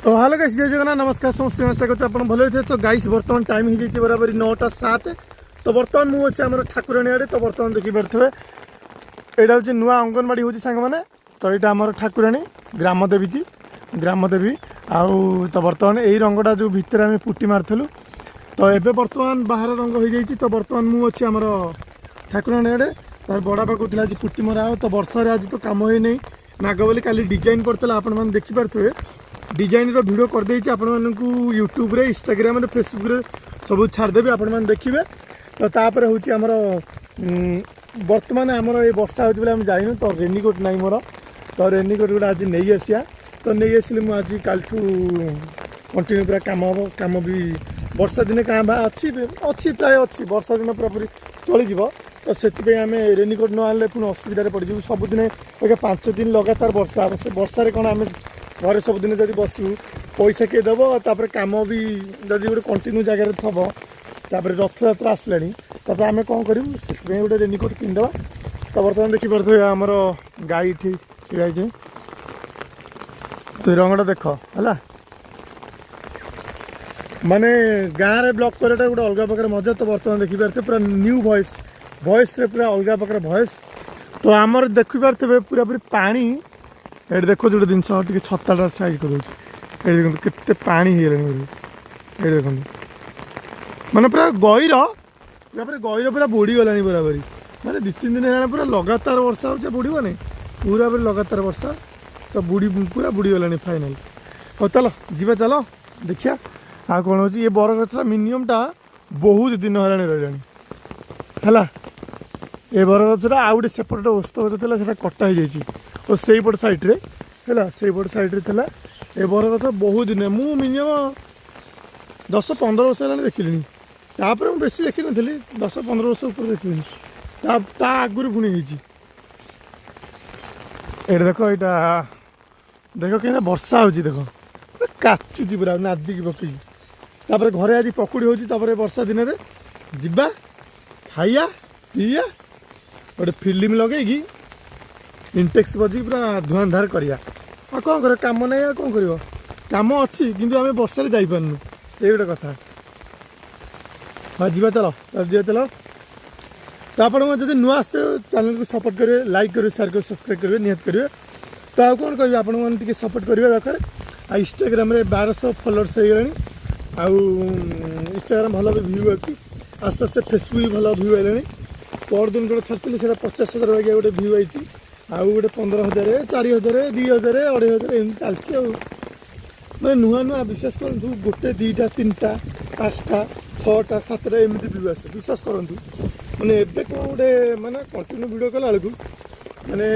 तो hello guys, जय जगन्नाथ, नमस्कार समस्त आशा कर भल थे। तो गाइस बर्तमान टाइम हो जाए बराबर 9:07। तो बर्तमान मुझे आम ठाकुराणी आड़े। तो बर्तमान देखिपे यहाँ हूँ नुआ अंगनवाड़ी हूँ सांग मैंने। तो यहाँ आम ठाकुराणी ग्रामदेवी जी ग्रामदेवी आउ। तो बर्तमान यही रंगटा जो भितर आम पुटी मार्लु। तो ये बर्तमान बाहर रंग हो जाए। तो बर्तमान मुझे आमर ठाकुराणी आड़े तार बड़ा कहते आज पुटी मरा। तो वर्षा आज तो कम ही नहीं नाग बोली काली डिजाइन पड़ता आपण मैंने देखिपे। डिजाइन वीडियो करदे आपण मानक यूट्यूब रे इंस्टाग्राम रे फेसबुक रे सब छाड़देवी आपण मैंने देखिए। तो तापर हूँ आमर बर्तमान आमर ये वर्षा हो आम जाइनु। तो रेनिकोट नाई मोर। तो रेनिकोट गुड़ा आज नहीं आसिया। तो नहीं आसिले मुझे आज काल कंटिन्यू पूरा काम हम कम भी वर्षा दिन क्या अच्छी प्राय अच्छी वर्षा दिन पूरा पूरी चलीज। तो से आम रेनिकोट न आने पुणी असुविधा पड़ू। सबुदिन 5 दिन लगातार वर्षा हे से वर्षा कौन आम घरे सबुदिन जब बसू पैसा किए दब। तापर कम भी जब गोटे कंटिन्यू जगह थब तापर रथयात्रा आसला आम कौन करूँ से गोटे रेनिकोट किनदे। तो बर्तमान देखिपे आमर गाई ठिया। तो रंगटा देख है माने गाँव में ब्लॉग कराटा गोटे अलग प्रकार मजा। तो बर्तमान देखिपे पूरा न्यू वॉइस पूरा अलग प्रकार वॉइस। तो आमर देखिपे पूरा पूरी पानी ये देख जो जिन छताटा साइज कर देखो केते पानी हो देखो माने पूरा गईर पूरा बुड़ी गला बराबरी। माने 2-3 दिन है पूरा लगातार वर्षा हो बुड़ब नहीं पूरा पूरी लगातार वर्षा। तो बुड़ी पूरा बुड़ी गला फाइनाल। हो चलो जीवा चलो देखिया आ कौन हो। ये बरगछटा मिनिममटा बहुत दिन है रहा ये बरगछटा आ गए सेपटे ओस्त गछ था कटा हो जाए। और से पट सैड्रे से पट सैड्रे था ये बरगछ बहुत दिन मु मिनिमम 10-15 वर्ष है देखिली। तापर मुझे बेसी देखी नी 10-15 वर्ष ऊपर देखिली। आगुरी पुणी ये देख यहाँ देख कि वर्षा हो देख काचुची पूरा नादिकी पकई। तापर घरे आज पकुड़ी हो वर्षा दिन में जीवा खाइया पीया गोटे फिल्म लगे इंटेक्स बजी पूरा धुआंधार करिया। आ कौन कर कम नहीं आ कौन कर कम अच्छी कि आम वर्षा जापारनु ये गोटे कथा। हाँ जीवा चलो जीवा चलो। तो आप जब नुआ आसते चैनल को सपोर्ट करेंगे लाइक करेंगे शेयर करेंगे सब्सक्राइब करेंगे निहत करेंगे। तो आ कौन कह आप सपोर्ट करवा दरकार। आ इंस्टाग्राम 1200 फॉलोअर्स हो गए। आउ इंस्टाग्राम भल भी व्यू अच्छी आस्ते आस्ते फेसबुक भी भल व्यू आए। पर दिन गोटे छाड़ी से 50,000 बागिया गोटे व्यू आई। आउ गोटे 15,000 4,000 2,000 2,500 एमती चलती। मैं नुआ नुआ विश्वास करूँ गोटे 2टा 3टा 5टा 6टा 7टा एमती व्यू आस विश्वास करूँ। मैंने एवं कौन गोटे मैंने कंटिन्यू वीडियो कला बेलू मैंने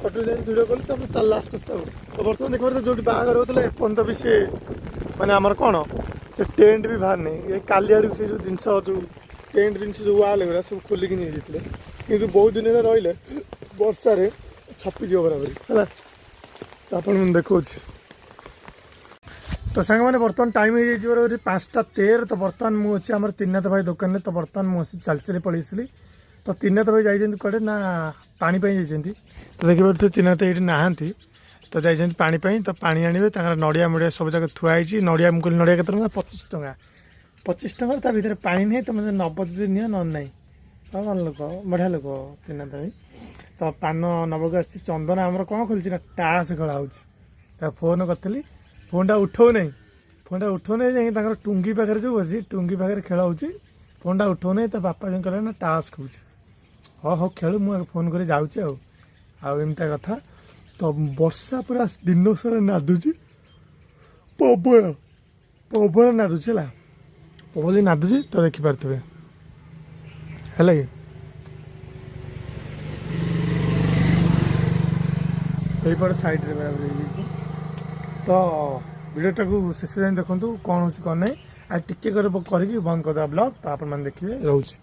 कंटिन्यू वीडियो कल तब चल आस्ते आस्ते। तो बर्तमान देखिए जो बाहर होता एपर्त भी सी मैंने आमर कौन से टेंट भी बाहर नहीं। ये काली आड़ से जो जिनस जो टेंट जिन जो वाल गुरा सब खोलिकी नहीं जाते कि बहुत दिन रही वर्षार छपिज बराबरी है। तो आप देखा तो सांग मैंने बर्तमान टाइम हो जाए बराबर 5:13। तो बर्तमान मुझे आम त्रिनाथ भाई दुकान में। तो बर्तमान मुझे चल चली पलि आसली। तो त्रिनाथ भाई जाइए कड़े ना पानी जाइए। तो देखिए त्रिनाथ ये नहांती तो जाइए पानी। तो पानी आने नड़िया मुड़िया सब जगह थुआई नड़िया मुझे नड़िया के 25 टଙ୍କା 25 टଙ୍କା ता भीतर पानी नहीं। तो मतलब नब नि ना भल लोक बढ़िया लोक त्रिनाथ भाई। तो पान नबक आस चंदन आमर कौन खोलची ना टास खेला हो। फोन करी फोनटा उठाऊ नहीं जा टुंगी पाखे जो बसी टुंगी पाखे खेल हो फोनटा उठाऊ नहीं। तो बापा जो कह ना टास खाऊँ हाँ हाँ खेलु मुझे फोन कर जामती कथा। तो वर्षा पूरा दिन सारा नादुची पवन पवन नादुची है पवन नादुची। तो देखिपे है यहीपट साइड्रे बराबर। तो वीडियोटा को शेष जाए देखूँ कौन हो कौन ना आ टिके कर बंद करदे ब्लॉग। तो आप देखिए रोचे।